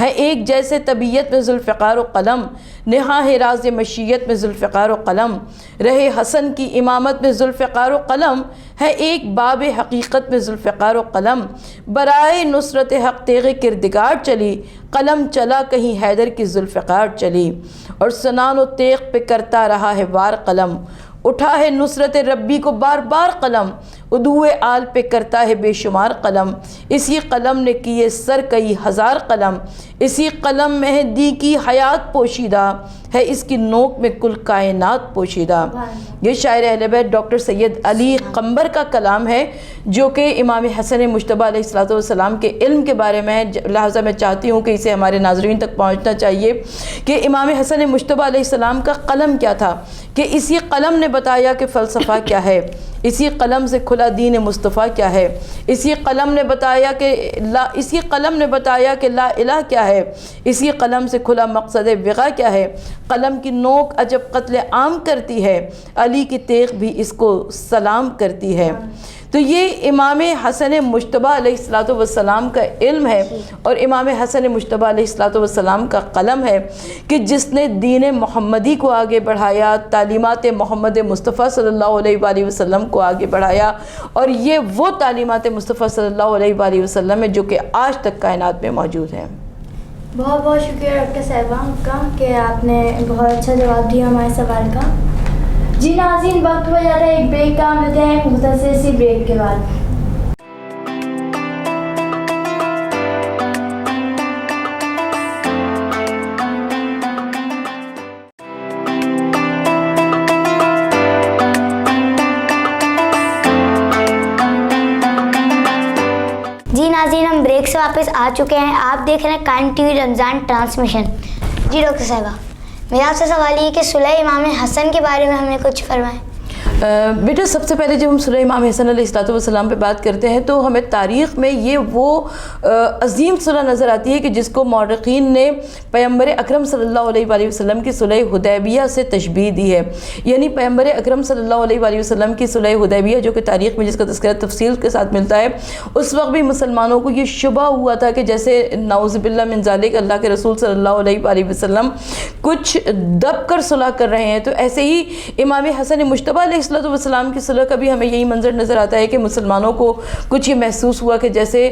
ہے ایک جیسے طبیعت میں ذوالفقار و قلم، نہا ہے راز مشیت میں ذوالفقار و قلم، رہے حسن کی امامت میں ذوالفقار و قلم، ہے ایک باب حقیقت میں ذوالفقار و قلم، برائے نصرت حق تیغ کردگار چلی، قلم چلا کہیں حیدر کی ذوالفقار چلی، اور سنان و تیغ پہ کرتا رہا ہے وار قلم، اٹھا ہے نصرت ربی کو بار بار قلم، عدوِ آل پہ کرتا ہے بے شمار قلم، اسی قلم نے کیے سر کئی ہزار قلم، اسی قلم میں ہے دی کی حیات پوشیدہ، ہے اس کی نوک میں کل کائنات پوشیدہ۔ یہ شاعر اہل بیت ڈاکٹر سید علی قمبر کا کلام ہے، جو کہ امام حسن مجتبیٰ علیہ السلام کے علم کے بارے میں ہے، لہٰذا میں چاہتی ہوں کہ اسے ہمارے ناظرین تک پہنچنا چاہیے کہ امام حسن مجتبیٰ علیہ السلام کا قلم کیا تھا، کہ اسی قلم نے بتایا کہ فلسفہ کیا ہے، اسی قلم سے کھلا دین مصطفیٰ کیا ہے، اسی قلم نے بتایا کہ لا الہ کیا ہے، اسی قلم سے کھلا مقصد وغا کیا ہے، قلم کی نوک عجب قتل عام کرتی ہے، علی کی تیغ بھی اس کو سلام کرتی ہے۔ تو یہ امام حسن مجتبیٰ علیہ السلام کا علم ہے، اور امام حسن مجتبیٰ علیہ السلام کا قلم ہے کہ جس نے دین محمدی کو آگے بڑھایا، تعلیمات محمد مصطفیٰ صلی اللہ علیہ وآلہ وسلم کو آگے بڑھایا، اور یہ وہ تعلیمات مصطفیٰ صلی اللہ علیہ وآلہ وسلم ہے جو کہ آج تک کائنات میں موجود ہیں۔ بہت بہت شکریہ ڈاکٹر صاحبہ کا کہ آپ نے بہت اچھا جواب دیا ہمارے سوال کا۔ جی ناظرین، وقت ہو جاتا ہے ایک بریک کا، ملتے ہیں مختصر سی بریک کے بعد۔ جی ناظرین، ہم بریک سے واپس آ چکے ہیں، آپ دیکھ رہے ہیں قائم ٹی وی رمضان ٹرانسمیشن۔ جی ڈاکٹر صاحبہ، میرا آپ سے سوال یہ کہ صلح امام حسن کے بارے میں ہم نے کچھ فرمائیں۔ بیٹا، سب سے پہلے جب ہم صلح امام حسن علیہ السلام پہ بات کرتے ہیں تو ہمیں تاریخ میں یہ وہ عظیم صلح نظر آتی ہے کہ جس کو مورخین نے پیغمبر اکرم صلی اللہ علیہ وآلہ وسلم کی صلح حدیبیہ سے تشبیہ دی ہے، یعنی پیغمبر اکرم صلی اللہ علیہ وآلہ وسلم کی صلح حدیبیہ جو کہ تاریخ میں جس کا تذکرہ تفصیل کے ساتھ ملتا ہے، اس وقت بھی مسلمانوں کو یہ شبہ ہوا تھا کہ جیسے نعوذ باللہ من ذالک اللہ کے رسول صلی اللہ علیہ وآلہ وسلم کچھ دب کر صلح کر رہے ہیں، تو ایسے ہی امام حسن مجتبیٰ علیہ السلام کی صلح کا بھی ہمیں یہی منظر نظر آتا ہے کہ مسلمانوں کو کچھ یہ محسوس ہوا کہ جیسے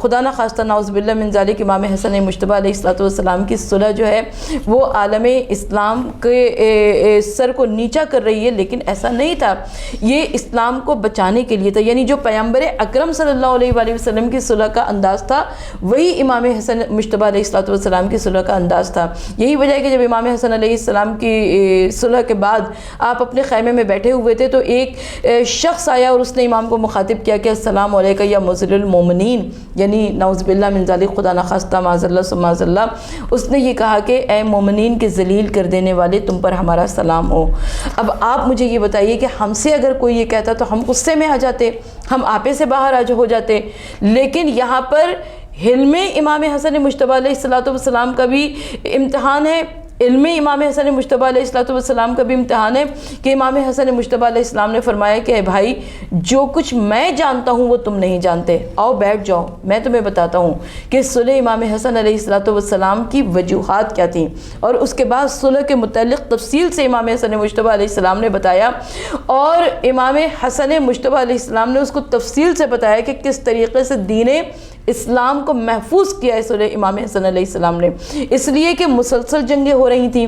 خدا نہ خواستہ نعوذ باللہ من ذالک امام حسن مجتبیٰ علیہ السلام کی صلح جو ہے وہ عالم اسلام کے سر کو نیچا کر رہی ہے، لیکن ایسا نہیں تھا، یہ اسلام کو بچانے کے لیے تھا، یعنی جو پیغمبر اکرم صلی اللہ علیہ وآلہ وسلم کی صلح کا انداز تھا وہی امام حسن مجتبیٰ علیہ السلام کی صلح کا انداز تھا۔ یہی وجہ ہے کہ جب امام حسن علیہ السلام کی صلح کے بعد آپ اپنے خیمے میں بیٹھے ہوئے تھے تو ایک شخص آیا اور اس نے امام کو مخاطب کیا کہ السلام علیکم یا مذل المومنین، یعنی نعوذ باللہ من ذالک خدا نہ خواستہ معاذ اللہ ثم معاذ اللہ، اس نے یہ کہا کہ اے مومنین کے ذلیل کر دینے والے، تم پر ہمارا سلام ہو۔ اب آپ مجھے یہ بتائیے کہ ہم سے اگر کوئی یہ کہتا تو ہم غصے میں آ جاتے، ہم آپے سے باہر ہو جاتے، لیکن یہاں پر حلم امام حسن مجتبیٰ علیہ السلام کا بھی امتحان ہے، علم امام حسن مجتبیٰ علیہ السلام کا بھی امتحان ہے کہ امام حسن مجتبیٰ علیہ السلام نے فرمایا کہ اے بھائی، جو کچھ میں جانتا ہوں وہ تم نہیں جانتے، آؤ بیٹھ جاؤ، میں تمہیں بتاتا ہوں کہ صلح امام حسن علیہ السلام کی وجوہات کیا تھیں، اور اس کے بعد صلح کے متعلق تفصیل سے امام حسن مجتبیٰ علیہ السلام نے بتایا، اور امام حسن مجتبیٰ علیہ السلام نے اس کو تفصیل سے بتایا کہ کس طریقے سے دین اسلام کو محفوظ کیا ہے صلح امام حسن علیہ السلام نے، اس لیے کہ مسلسل جنگیں ہو رہی تھیں،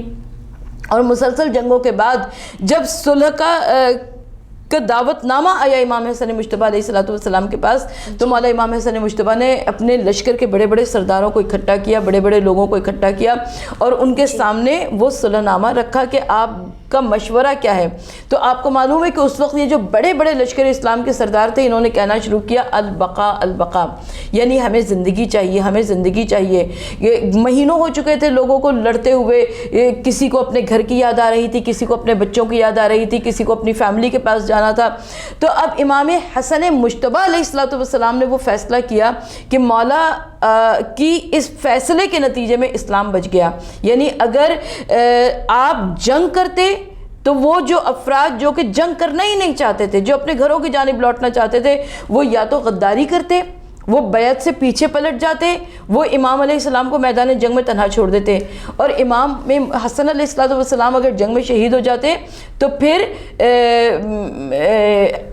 اور مسلسل جنگوں کے بعد جب صلح کا دعوت نامہ آیا امام حسن مجتبیٰ علیہ السلام کے پاس، تو مولا امام حسن مجتبیٰ نے اپنے لشکر کے بڑے بڑے سرداروں کو اکٹھا کیا، بڑے بڑے لوگوں کو اکٹھا کیا، اور ان کے سامنے وہ صلح نامہ رکھا کہ آپ کا مشورہ کیا ہے۔ تو آپ کو معلوم ہے کہ اس وقت یہ جو بڑے بڑے لشکر اسلام کے سردار تھے، انہوں نے کہنا شروع کیا البقاء البقاء، یعنی ہمیں زندگی چاہیے، ہمیں زندگی چاہیے۔ یہ مہینوں ہو چکے تھے لوگوں کو لڑتے ہوئے، کسی کو اپنے گھر کی یاد آ رہی تھی، کسی کو اپنے بچوں کی یاد آ رہی تھی، کسی کو اپنی فیملی کے پاس جانا تھا۔ تو اب امام حسن مجتبیٰ علیہ السلام نے وہ فیصلہ کیا کہ مولا کی اس فیصلے کے نتیجے میں اسلام بچ گیا، یعنی اگر آپ جنگ کرتے تو وہ جو افراد جو کہ جنگ کرنا ہی نہیں چاہتے تھے، جو اپنے گھروں کی جانب لوٹنا چاہتے تھے، وہ یا تو غداری کرتے وہ بیعت سے پیچھے پلٹ جاتے, وہ امام علیہ السلام کو میدان جنگ میں تنہا چھوڑ دیتے, اور امام حسن علیہ السلام اگر جنگ میں شہید ہو جاتے تو پھر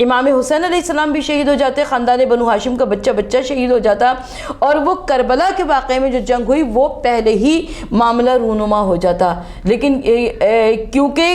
امام حسین علیہ السلام بھی شہید ہو جاتے, خاندان بنو ہاشم کا بچہ شہید ہو جاتا, اور وہ کربلا کے واقعے میں جو جنگ ہوئی وہ پہلے ہی معاملہ رونما ہو جاتا. لیکن کیونکہ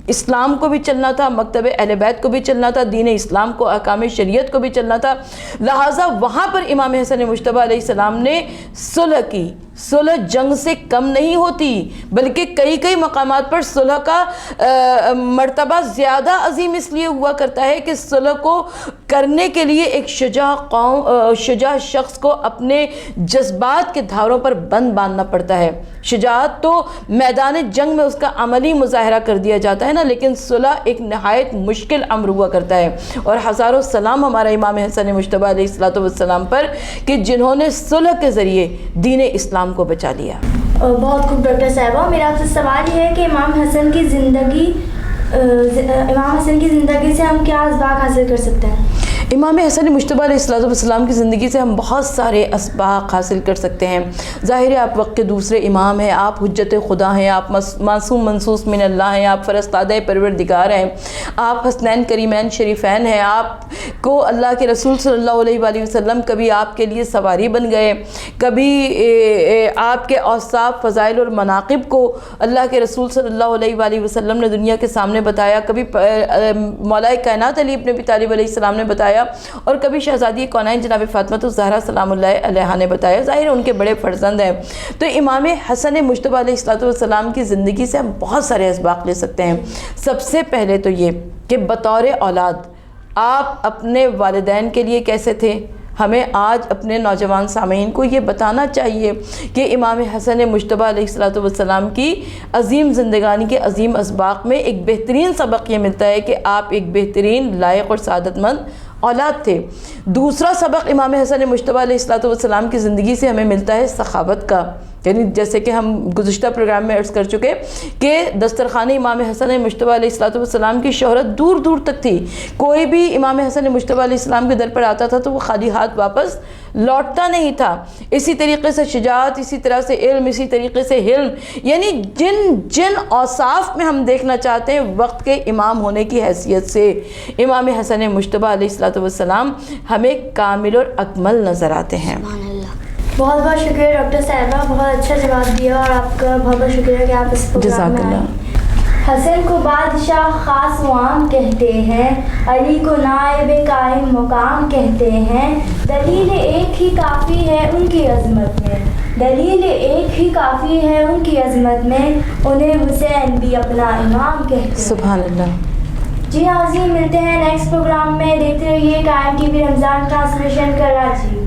اسلام کو بھی چلنا تھا, مکتب اہل بیت کو بھی چلنا تھا, دین اسلام کو, احکام شریعت کو بھی چلنا تھا, لہٰذا وہاں پر امام حسن مجتبیٰ علیہ السلام نے صلح کی. صلح جنگ سے کم نہیں ہوتی, بلکہ کئی مقامات پر صلح کا مرتبہ زیادہ عظیم اس لیے ہوا کرتا ہے کہ صلح کو کرنے کے لیے ایک شجاع شخص کو اپنے جذبات کے دھاروں پر بند باندھنا پڑتا ہے. شجاعت تو میدان جنگ میں اس کا عملی مظاہرہ کر دیا جاتا ہے نا, لیکن صلح ایک نہایت مشکل امر ہوا کرتا ہے. اور ہزاروں سلام ہمارا امام حسن مجتبیٰ علیہ السلام پر کہ جنہوں نے صلح کے ذریعے دین اسلام کو بچا لیا. بہت خوب ڈاکٹر صاحبہ, میرا آپ سے سوال یہ ہے کہ امام حسن کی زندگی سے ہم کیا اسباق حاصل کر سکتے ہیں؟ امام حسن مجتبیٰ علیہ السلام کی زندگی سے ہم بہت سارے اسباق حاصل کر سکتے ہیں. ظاہر ہے آپ وقت کے دوسرے امام ہیں, آپ حجت خدا ہیں, آپ معصوم منصوص من اللہ ہیں, آپ فرستادہ پروردگار ہیں, آپ حسنین کریمین شریفین ہیں, آپ کو اللہ کے رسول صلی اللہ علیہ وآلہ وسلم کبھی آپ کے لیے سواری بن گئے, کبھی آپ کے اوصاف فضائل اور مناقب کو اللہ کے رسول صلی اللہ علیہ وآلہ وسلم نے دنیا کے سامنے بتایا, کبھی مولا کائنات علی ابن ابی طالب علیہ السلام نے بتایا, اور کبھی شہزادی کونین جناب فاطمہ الزہرا سلام اللہ علیہا نے بتایا. ظاہر ان کے بڑے فرزند ہیں. تو امام حسن مجتبیٰ علیہ السلام کی زندگی سے ہم بہت سارے اسباق لے سکتے ہیں. سب سے پہلے تو یہ کہ بطور اولاد آپ اپنے والدین کے لیے کیسے تھے. ہمیں آج اپنے نوجوان سامعین کو یہ بتانا چاہیے کہ امام حسن مجتبیٰ علیہ السلام کی عظیم زندگانی کے عظیم اسباق میں ایک بہترین سبق یہ ملتا ہے کہ آپ ایک بہترین لائق اور سعادت مند اولاد تھے. دوسرا سبق امام حسن مجتبیٰ علیہ السلام کی زندگی سے ہمیں ملتا ہے سخاوت کا. یعنی جیسے کہ ہم گزشتہ پروگرام میں عرض کر چکے کہ دسترخوان امام حسن مجتبیٰ علیہ السلام کی شہرت دور دور تک تھی. کوئی بھی امام حسن مجتبیٰ علیہ السلام کے در پر آتا تھا تو وہ خالی ہاتھ واپس لوٹتا نہیں تھا. اسی طریقے سے شجاعت, اسی طرح سے علم, اسی طریقے سے حلم, یعنی جن اوصاف میں ہم دیکھنا چاہتے ہیں وقت کے امام ہونے کی حیثیت سے امام حسن مجتبیٰ علیہ السلام ہمیں کامل اور اکمل نظر آتے ہیں. بہت بہت شکریہ ڈاکٹر صاحبہ, بہت اچھا جواب دیا, اور آپ کا بہت بہت شکریہ کہ آپ اس پروگرام میں آئے. حسن کو بادشاہ خاص و عام کہتے ہیں, علی کو نائب قائم مقام کہتے ہیں, دلیل ایک ہی کافی ہے ان کی عظمت میں, دلیل ایک ہی کافی ہے ان کی عظمت میں, انہیں حسین بھی اپنا امام کہتے ہیں. سبحان اللہ. جی ہاں جی, ملتے ہیں نیکسٹ پروگرام میں. دیکھتے رہیے قائم ٹی وی رمضان ٹرانسمیشن کراچی.